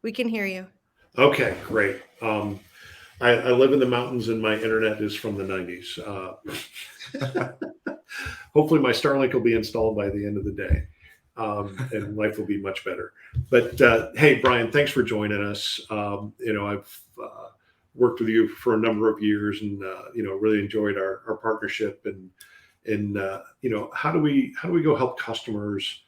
We can hear you. Okay, great. I live in the mountains and my internet is from the 90s. Hopefully, my Starlink will be installed by the end of the day, and life will be much better. But hey, Brian, thanks for joining us. I've worked with you for a number of years, and really enjoyed our partnership. And how do we go help customers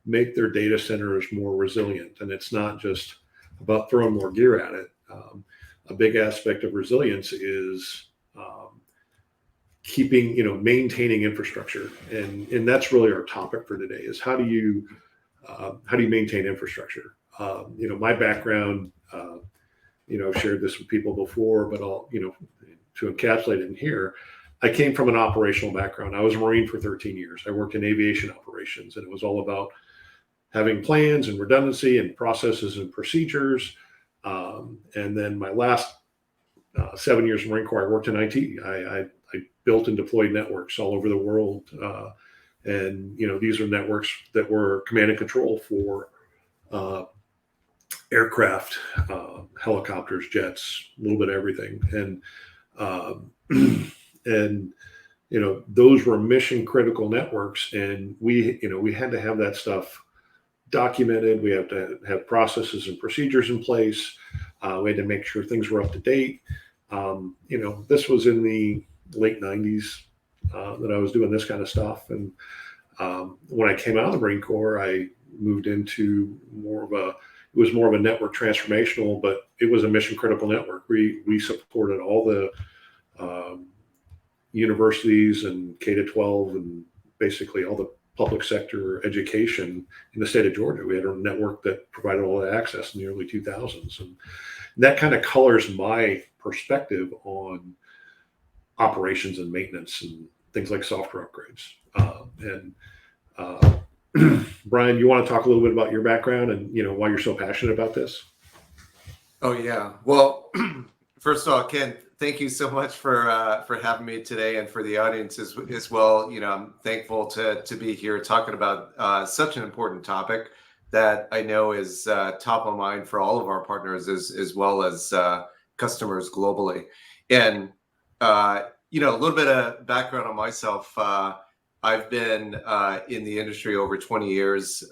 make their data centers more resilient? And it's not just about throwing more gear at it. A big aspect of resilience is maintaining infrastructure, and that's really our topic for today. Is how do you maintain infrastructure? My background, I've shared this with people before, but I'll to encapsulate it in here. I came from an operational background. I was a Marine for 13 years. I worked in aviation operations, and it was all about having plans and redundancy and processes and procedures. And then my last 7 years in Marine Corps, I worked in IT. I built and deployed networks all over the world. And these are networks that were command and control for aircraft, helicopters, jets, a little bit of everything. And those were mission critical networks, and we had to have that stuff documented. We have to have processes and procedures in place. We had to make sure things were up to date. This was in the late 90s that I was doing this kind of stuff. And when I came out of the Marine Corps, I moved into it was more of a network transformational, but it was a mission critical network. We supported all the universities and K-12 and basically all the public sector education in the state of Georgia. We had a network that provided all that access in the early 2000s. And that kind of colors my perspective on operations and maintenance and things like software upgrades. Brian, you want to talk a little bit about your background and why you're so passionate about this? Oh yeah. Well, first of all, Ken, thank you so much for having me today, and for the audience as well. I'm thankful to be here talking about such an important topic that I know is top of mind for all of our partners as well as customers globally. And a little bit of background on myself. I've been in the industry over 20 years.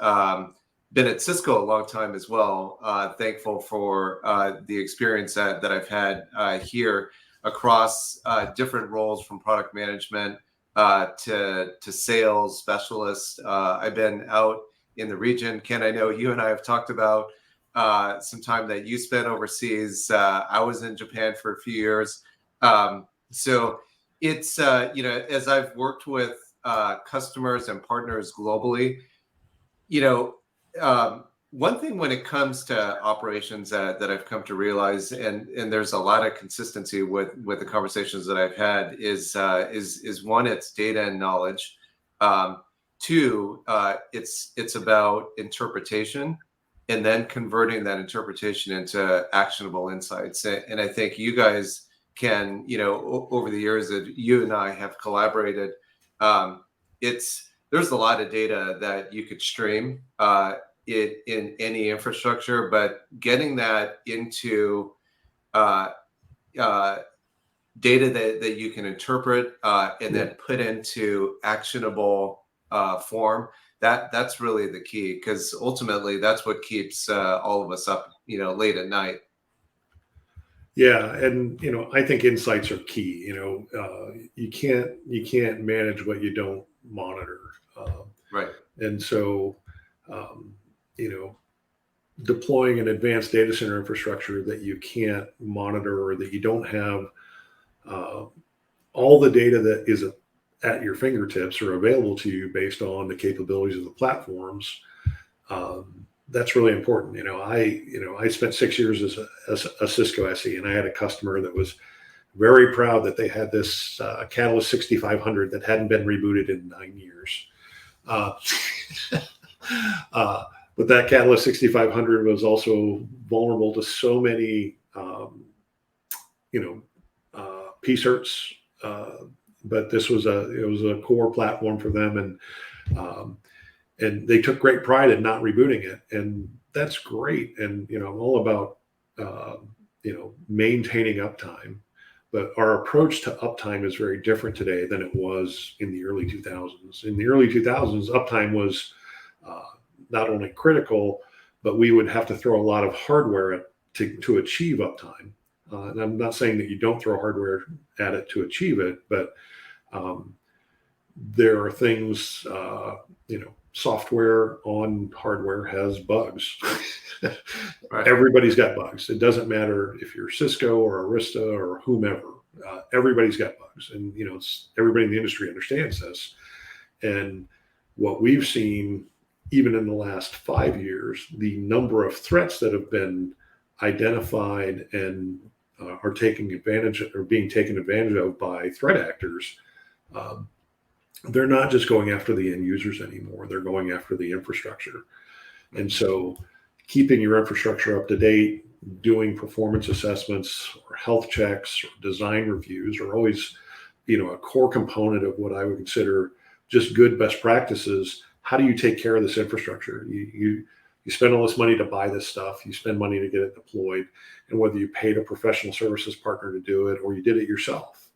Been at Cisco a long time as well. Thankful for the experience that I've had here across different roles, from product management to sales specialist. I've been out in the region. Ken, I know you and I have talked about some time that you spent overseas. I was in Japan for a few years. So it's, as I've worked with customers and partners globally, one thing when it comes to operations that I've come to realize, and there's a lot of consistency with the conversations that I've had, is one, it's data and knowledge. Two, it's about interpretation, and then converting that interpretation into actionable insights. And I think you guys can, over the years that you and I have collaborated, there's a lot of data that you could stream in any infrastructure, but getting that into data that you can interpret and then put into actionable form, that's really the key, because ultimately that's what keeps all of us up, late at night. Yeah, and I think insights are key. You can't manage what you don't monitor. Right. And so, deploying an advanced data center infrastructure that you can't monitor, or that you don't have all the data that is at your fingertips or available to you based on the capabilities of the platforms, that's really important. I spent 6 years as a Cisco SE, and I had a customer that was very proud that they had this Catalyst 6500 that hadn't been rebooted in 9 years. But that Catalyst 6500 was also vulnerable to so many, p-certs. But it was a core platform for them, and they took great pride in not rebooting it. And that's great. And, I'm all about, maintaining uptime. But our approach to uptime is very different today than it was in the early 2000s. In the early 2000s, uptime was uh, not only critical, but we would have to throw a lot of hardware to achieve uptime. And I'm not saying that you don't throw hardware at it to achieve it, but um, there are things, software on hardware has bugs. Right. Everybody's got bugs. It doesn't matter if you're Cisco or Arista or whomever. Everybody's got bugs, and everybody in the industry understands this. And what we've seen, even in the last 5 years, the number of threats that have been identified and are taking advantage or being taken advantage of by threat actors. Um, they're not just going after the end users anymore. They're going after the infrastructure. And so keeping your infrastructure up to date, doing performance assessments or health checks or design reviews are always, a core component of what I would consider just good best practices. How do you take care of this infrastructure? You spend all this money to buy this stuff. You spend money to get it deployed, and whether you paid a professional services partner to do it or you did it yourself.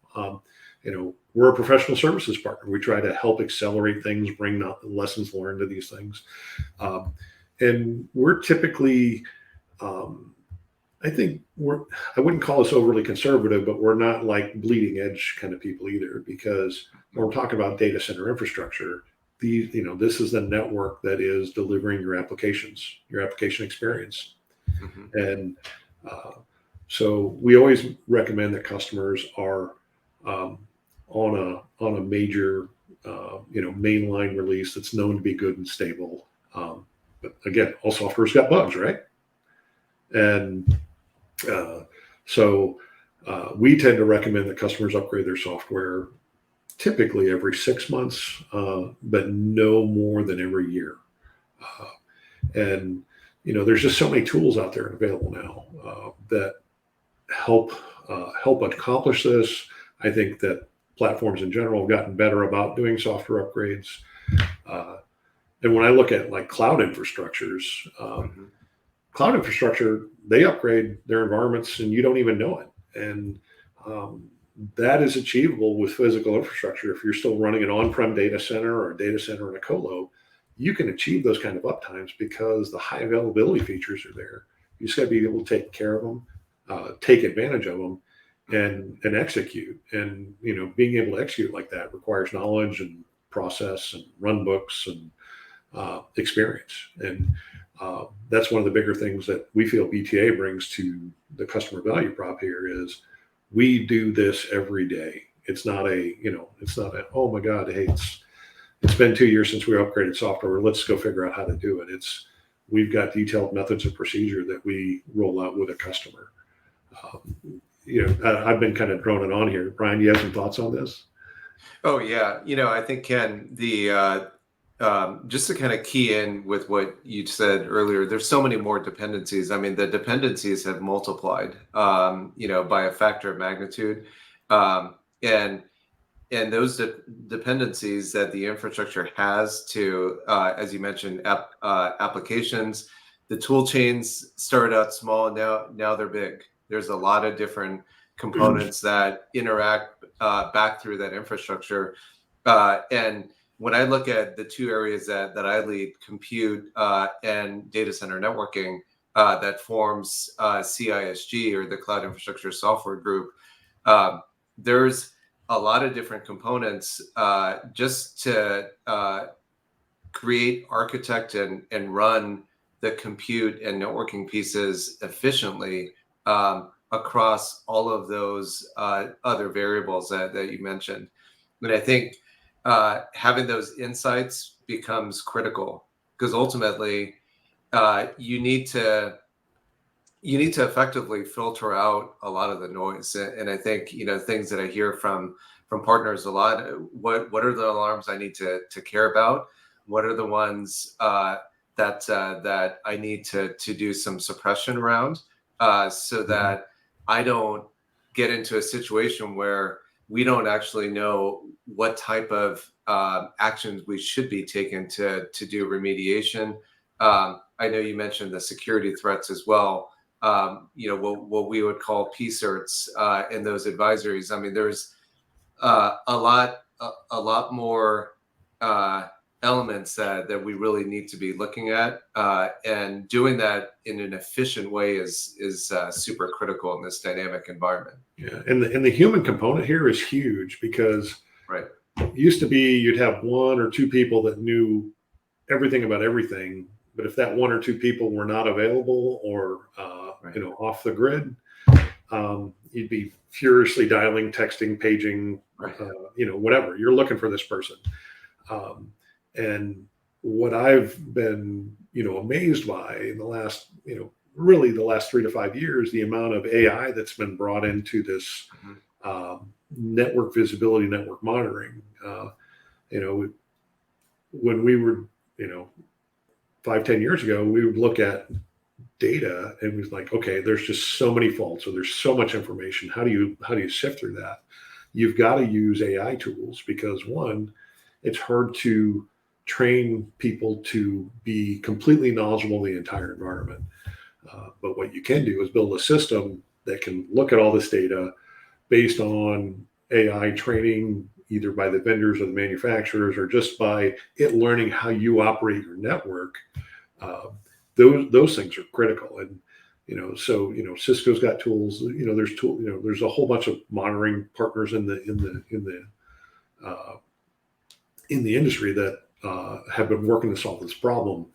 We're a professional services partner. We try to help accelerate things, bring lessons learned to these things. And we're typically, I think I wouldn't call us overly conservative, but we're not like bleeding edge kind of people either, because when we're talking about data center infrastructure, this is the network that is delivering your application experience. Mm-hmm. And so we always recommend that customers are on a major, mainline release that's known to be good and stable. But again, all software's got bugs, right? And so we tend to recommend that customers upgrade their software typically every 6 months, but no more than every year. And there's just so many tools out there available now that help accomplish this. I think that platforms in general have gotten better about doing software upgrades. And when I look at like cloud infrastructures, cloud infrastructure, they upgrade their environments and you don't even know it. And that is achievable with physical infrastructure. If you're still running an on-prem data center or a data center in a colo, you can achieve those kind of uptimes because the high availability features are there. You just got to be able to take care of them, take advantage of them, and execute. And being able to execute like that requires knowledge and process and run books and experience. And that's one of the bigger things that we feel BTA brings to the customer value prop here is we do this every day. It's not oh my God, hey, it's been 2 years since we upgraded software. Let's go figure out how to do it. We've got detailed methods of procedure that we roll out with a customer. I've been kind of droning on here. Brian, do you have some thoughts on this? Oh yeah, I think Ken, the just to kind of key in with what you said earlier, there's so many more dependencies. I mean, the dependencies have multiplied, by a factor of magnitude, and those dependencies that the infrastructure has to, as you mentioned, applications, the tool chains started out small, now they're big. There's a lot of different components that interact back through that infrastructure, and when I look at the two areas that I lead, compute and data center networking, that forms CISG, or the Cloud Infrastructure Software Group, there's a lot of different components just to create, architect, and run the compute and networking pieces efficiently across all of those other variables that you mentioned. And I think having those insights becomes critical, because ultimately you need to effectively filter out a lot of the noise. And I think things that I hear from partners a lot: what are the alarms I need to care about? What are the ones that I need to do some suppression around, so that I don't get into a situation where we don't actually know what type of actions we should be taking to do remediation. I know you mentioned the security threats as well. What we would call P-certs in those advisories. I mean, there's a lot more elements that we really need to be looking at, and doing that in an efficient way is super critical in this dynamic environment. Yeah, and the human component here is huge, because Right. it used to be you'd have one or two people that knew everything about everything, but if that one or two people were not available or Right. off the grid, you'd be furiously dialing, texting, paging, Right. whatever. You're looking for this person. And what I've been, amazed by in the last, really the last 3 to 5 years, the amount of AI that's been brought into this network visibility, network monitoring. When we were, 5-10 years ago, we would look at data and was like, okay, there's just so many faults, or there's so much information. How do you sift through that? You've got to use AI tools, because one, it's hard to train people to be completely knowledgeable of the entire environment. But what you can do is build a system that can look at all this data based on AI training, either by the vendors or the manufacturers, or just by it learning how you operate your network. Those things are critical. And Cisco's got tools. There's a whole bunch of monitoring partners in the industry that have been working to solve this problem.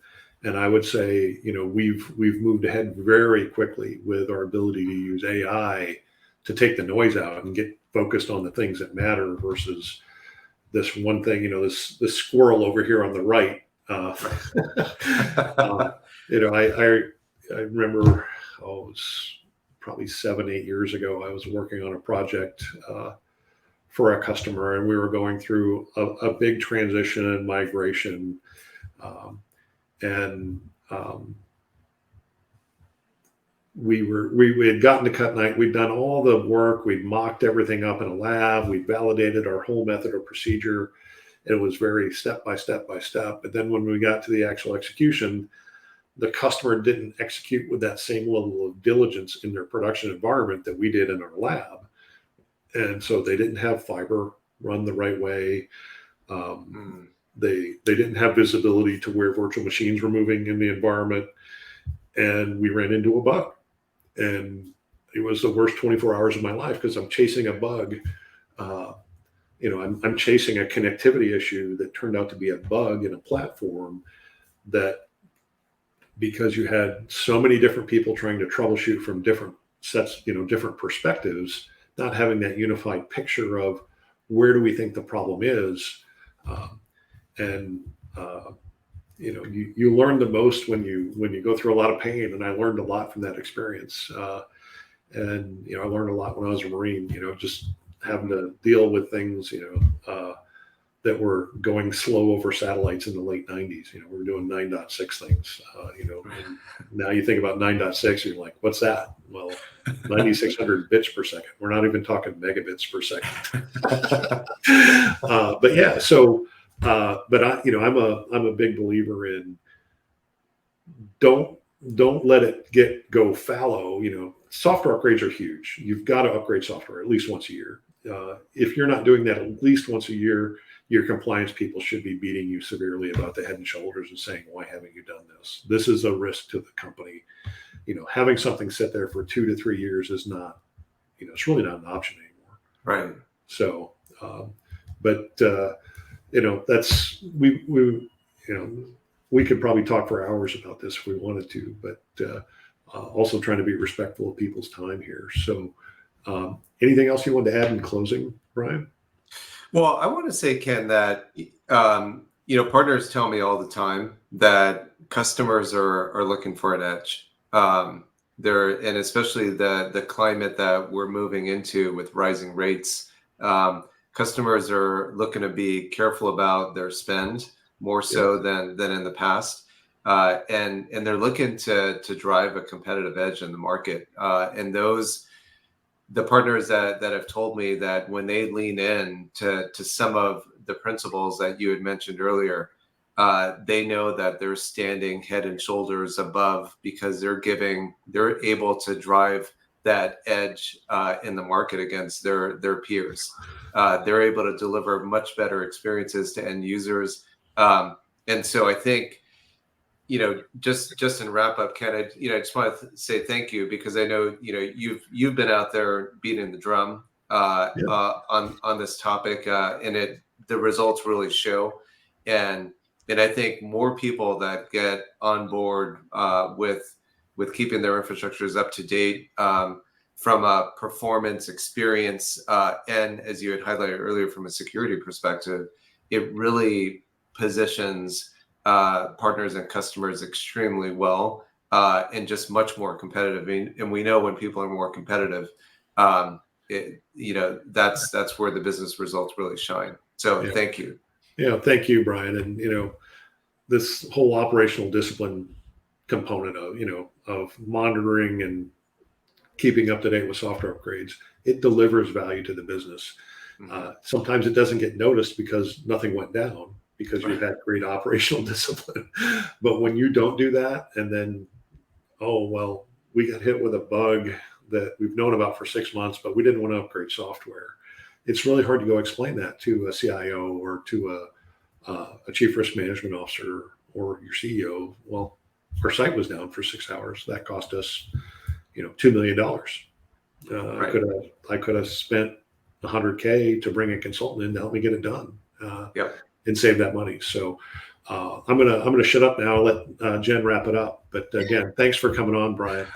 And I would say, we've moved ahead very quickly with our ability to use AI to take the noise out and get focused on the things that matter, versus this one thing, this squirrel over here on the right. I remember, it was probably 7-8 years ago, I was working on a project for a customer, and we were going through a big transition and migration. We had gotten to cut night. We'd done all the work. We'd mocked everything up in a lab. We validated our whole method or procedure. It was very step by step by step. But then when we got to the actual execution, the customer didn't execute with that same level of diligence in their production environment that we did in our lab. And so they didn't have fiber run the right way. They didn't have visibility to where virtual machines were moving in the environment. And we ran into a bug. And it was the worst 24 hours of my life, because I'm chasing a bug. I'm chasing a connectivity issue that turned out to be a bug in a platform that, because you had so many different people trying to troubleshoot from different sets, different perspectives, not having that unified picture of where do we think the problem is. You learn the most when you go through a lot of pain. And I learned a lot from that experience. I learned a lot when I was a Marine, just having to deal with things, that were going slow over satellites in the late 90s. We were doing 9.6 things, and now you think about 9.6, you're like, what's that? Well, 9,600 bits per second. We're not even talking megabits per second. But yeah, so, but I'm a big believer in don't let it go fallow. Software upgrades are huge. You've got to upgrade software at least once a year. If you're not doing that at least once a year, your compliance people should be beating you severely about the head and shoulders and saying, why haven't you done this? This is a risk to the company. Having something sit there for 2 to 3 years is not, it's really not an option anymore. Right. So, that's, we could probably talk for hours about this if we wanted to, but also trying to be respectful of people's time here. So, anything else you want to add in closing, Brian? Well, I want to say, Ken, that partners tell me all the time that customers are looking for an edge. And especially the climate that we're moving into with rising rates. Customers are looking to be careful about their spend more so than in the past. And they're looking to drive a competitive edge in the market. And the partners that have told me that when they lean in to some of the principles that you had mentioned earlier, they know that they're standing head and shoulders above because they're able to drive that edge in the market against their peers. They're able to deliver much better experiences to end users. And so I think, just in wrap up, Ken, I just want to say thank you, because I know, you've been out there beating the drum on this topic, and the results really show. And I think more people that get on board with keeping their infrastructures up to date from a performance experience, and as you had highlighted earlier, from a security perspective, it really positions partners and customers extremely well, and just much more competitive. And we know when people are more competitive, that's where the business results really shine. So thank you. Yeah, thank you, Brian. And this whole operational discipline component of monitoring and keeping up to date with software upgrades, it delivers value to the business. Sometimes it doesn't get noticed because nothing went down, because you had great operational discipline. But when you don't do that, and then, oh, well, we got hit with a bug that we've known about for 6 months, but we didn't want to upgrade software. It's really hard to go explain that to a CIO or to a chief risk management officer or your CEO. Well, our site was down for 6 hours. That cost us, $2 million. I could have spent $100K to bring a consultant in to help me get it done. And save that money. So I'm gonna shut up now. Let Jen wrap it up. But again, thanks for coming on, Brian.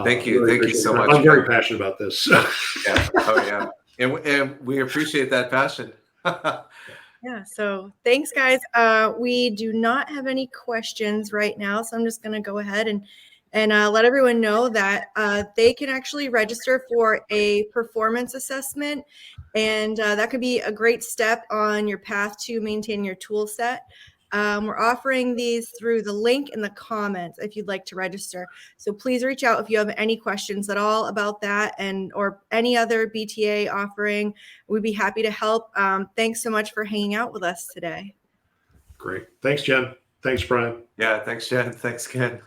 Thank you. Really Thank you so much. I'm very passionate about this. Yeah. Oh yeah. And we appreciate that passion. Yeah. So thanks, guys. We do not have any questions right now, so I'm just going to go ahead and let everyone know that they can actually register for a performance assessment, and that could be a great step on your path to maintain your tool set. We're offering these through the link in the comments if you'd like to register. So please reach out if you have any questions at all about that or any other BTA offering. We'd be happy to help. Thanks so much for hanging out with us today. Great. Thanks, Jen. Thanks, Brian. Yeah. Thanks, Jen. Thanks, Ken.